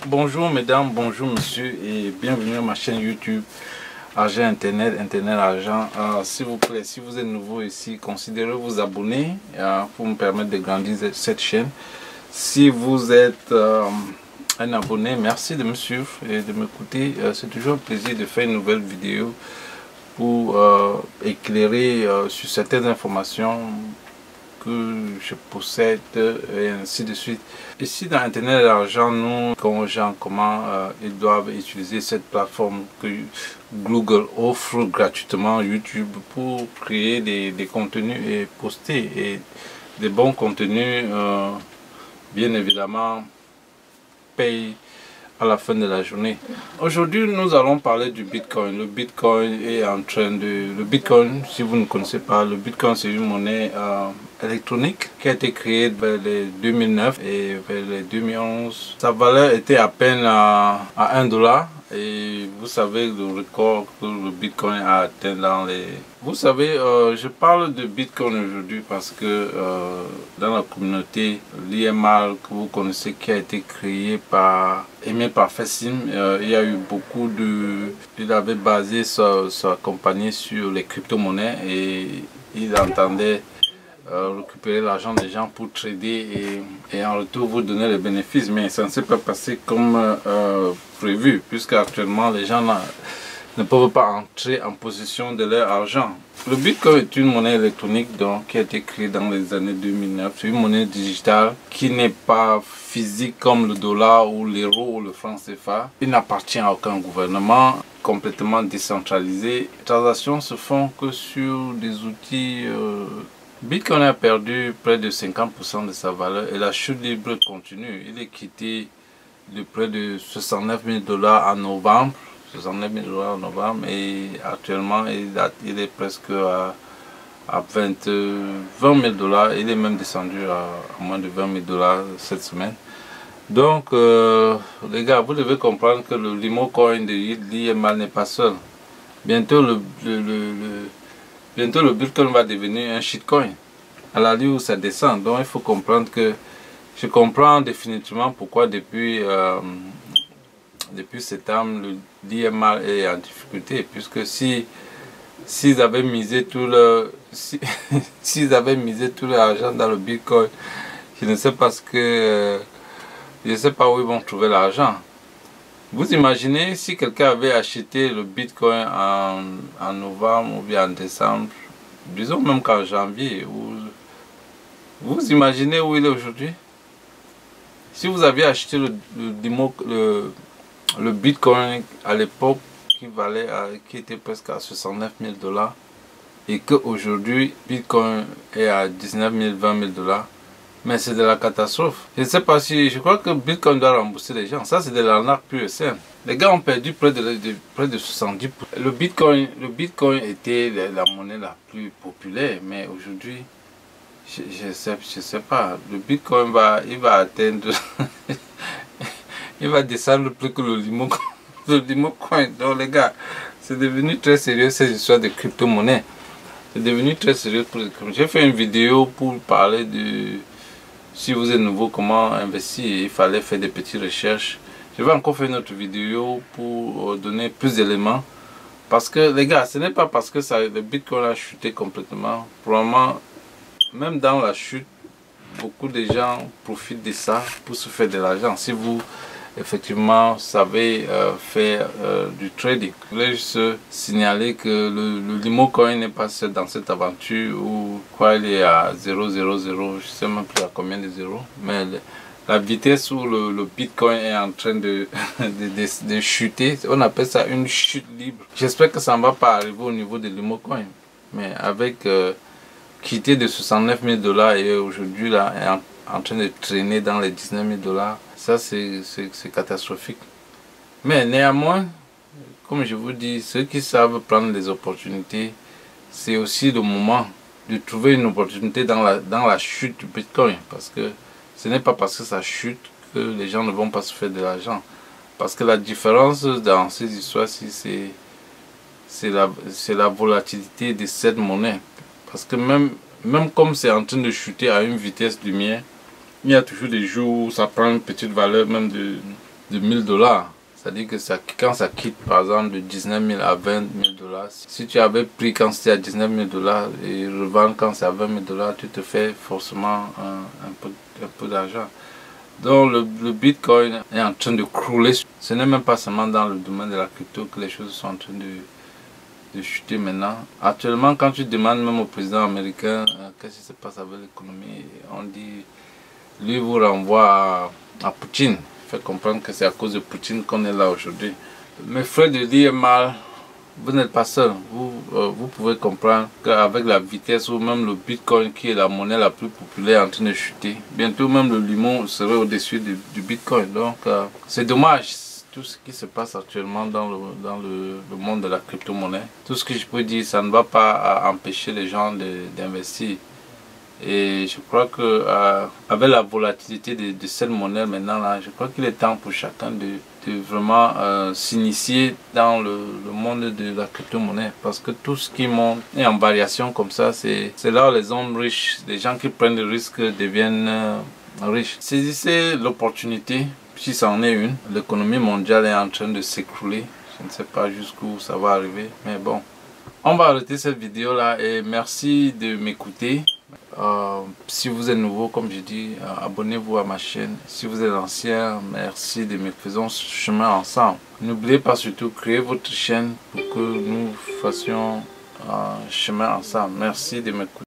Bonjour mesdames, bonjour monsieur et bienvenue à ma chaîne YouTube Argent Internet, Internet Argent. S'il vous plaît, si vous êtes nouveau ici, considérez vous abonner pour me permettre de grandir cette chaîne. Si vous êtes un abonné, merci de me suivre et de m'écouter. C'est toujours un plaisir de faire une nouvelle vidéo pour éclairer sur certaines informations que je possède et ainsi de suite. Ici dans Internet Argent, nous aux gens comment ils doivent utiliser cette plateforme que Google offre gratuitement, YouTube, pour créer des contenus et poster et des bons contenus bien évidemment payent à la fin de la journée. Aujourd'hui, nous allons parler du Bitcoin. Le Bitcoin est en train de... Le Bitcoin, si vous ne connaissez pas, le Bitcoin c'est une monnaie électronique qui a été créée vers les 2009 et vers les 2011. Sa valeur était à peine à 1 dollar. Et vous savez le record que le Bitcoin a atteint dans les... Vous savez, je parle de Bitcoin aujourd'hui parce que dans la communauté, l'IMR que vous connaissez qui a été créé par Fessim, il y a eu beaucoup de... Il avait basé sa compagnie sur les crypto-monnaies et il entendait récupérer l'argent des gens pour trader et en retour vous donner les bénéfices, mais ça ne s'est pas passé comme prévu puisque actuellement les gens ne peuvent pas entrer en possession de leur argent. Le Bitcoin est une monnaie électronique donc, qui a été créée dans les années 2009. C'est une monnaie digitale qui n'est pas physique comme le dollar ou l'euro ou le franc CFA. Il n'appartient à aucun gouvernement, complètement décentralisé. Les transactions se font que sur des outils Bitcoin a perdu près de 50% de sa valeur et la chute libre continue. Il est quitté de près de 69 000 dollars en novembre. 69 000 dollars en novembre et actuellement il est presque à 20 000 dollars. Il est même descendu à moins de 20 000 dollars cette semaine. Donc les gars, vous devez comprendre que le Limo Coin de l'IMR n'est pas seul. Bientôt Bientôt le Bitcoin va devenir un shitcoin à l'allure où ça descend. Donc il faut comprendre que je comprends définitivement pourquoi depuis septembre l'IMR est en difficulté, puisque s'ils avaient misé tout leur s'ils avaient misé tout leur argent dans le Bitcoin, je ne sais pas je ne sais pas où ils vont trouver l'argent. Vous imaginez si quelqu'un avait acheté le Bitcoin en novembre ou bien en décembre, disons même qu'en janvier, vous imaginez où il est aujourd'hui? Si vous aviez acheté le Bitcoin à l'époque qui était presque à 69 000 dollars et qu'aujourd'hui Bitcoin est à 19 000, 20 000 dollars, mais c'est de la catastrophe. Je ne sais pas si, je crois que Bitcoin doit rembourser les gens. Ça c'est de l'arnaque pure et simple. Les gars ont perdu près de 70%. Le Bitcoin était la monnaie la plus populaire, mais aujourd'hui, je sais pas. Le Bitcoin il va atteindre, il va descendre plus que le Limo Coin. Donc les gars, c'est devenu très sérieux cette histoire de crypto-monnaie. C'est devenu très sérieux pour les crypto. J'ai fait une vidéo pour parler de... Si vous êtes nouveau, comment investir, il fallait faire des petites recherches. Je vais encore faire une autre vidéo pour donner plus d'éléments. Parce que les gars, ce n'est pas parce que le Bitcoin a chuté complètement. Probablement, même dans la chute, beaucoup de gens profitent de ça pour se faire de l'argent. Si vous, effectivement, savez faire du trading. Je voulais juste signaler que le Limo Coin n'est pas dans cette aventure où quoi il est à 0,00, je sais même plus à combien de zéros, mais la vitesse où le Bitcoin est en train de chuter, on appelle ça une chute libre. J'espère que ça ne va pas arriver au niveau de Limo Coin, mais avec quitté de 69 000 dollars et aujourd'hui là est en train de traîner dans les 19 000 dollars. Ça c'est catastrophique. Mais néanmoins, comme je vous dis, ceux qui savent prendre les opportunités, c'est aussi le moment de trouver une opportunité dans la chute du Bitcoin. Parce que ce n'est pas parce que ça chute que les gens ne vont pas se faire de l'argent. Parce que la différence dans ces histoires-ci, c'est la volatilité de cette monnaie. Parce que même comme c'est en train de chuter à une vitesse lumière, il y a toujours des jours où ça prend une petite valeur même de de 1000 dollars. C'est-à-dire que ça, quand ça quitte par exemple de 19 000 à 20 000 dollars, si tu avais pris quand c'était à 19 000 dollars et revendre quand c'est à 20 000 dollars, tu te fais forcément un peu d'argent. Donc le Bitcoin est en train de crouler. Ce n'est même pas seulement dans le domaine de la crypto que les choses sont en train de chuter maintenant. Actuellement, quand tu demandes même au président américain qu'est-ce qui se passe avec l'économie, on dit, lui vous renvoie à Poutine. Il fait comprendre que c'est à cause de Poutine qu'on est là aujourd'hui. Mes frères de l'IMA, vous n'êtes pas seul. Vous pouvez comprendre qu'avec la vitesse ou même le Bitcoin qui est la monnaie la plus populaire en train de chuter, bientôt même le limon serait au-dessus du Bitcoin. Donc c'est dommage tout ce qui se passe actuellement dans le monde de la crypto-monnaie. Tout ce que je peux dire, ça ne va pas empêcher les gens d'investir. Et je crois que avec la volatilité de cette monnaie maintenant là, je crois qu'il est temps pour chacun de vraiment s'initier dans le monde de la crypto-monnaie, parce que tout ce qui monte est en variation comme ça, c'est là où les hommes riches, les gens qui prennent des risques deviennent riches. Saisissez l'opportunité, si ça en est une. L'économie mondiale est en train de s'écrouler, je ne sais pas jusqu'où ça va arriver, mais bon. On va arrêter cette vidéo là et merci de m'écouter. Si vous êtes nouveau, comme je dis, abonnez-vous à ma chaîne. Si vous êtes ancien, merci de me faisons ce chemin ensemble. N'oubliez pas surtout créer votre chaîne pour que nous fassions un chemin ensemble. Merci de m'écouter.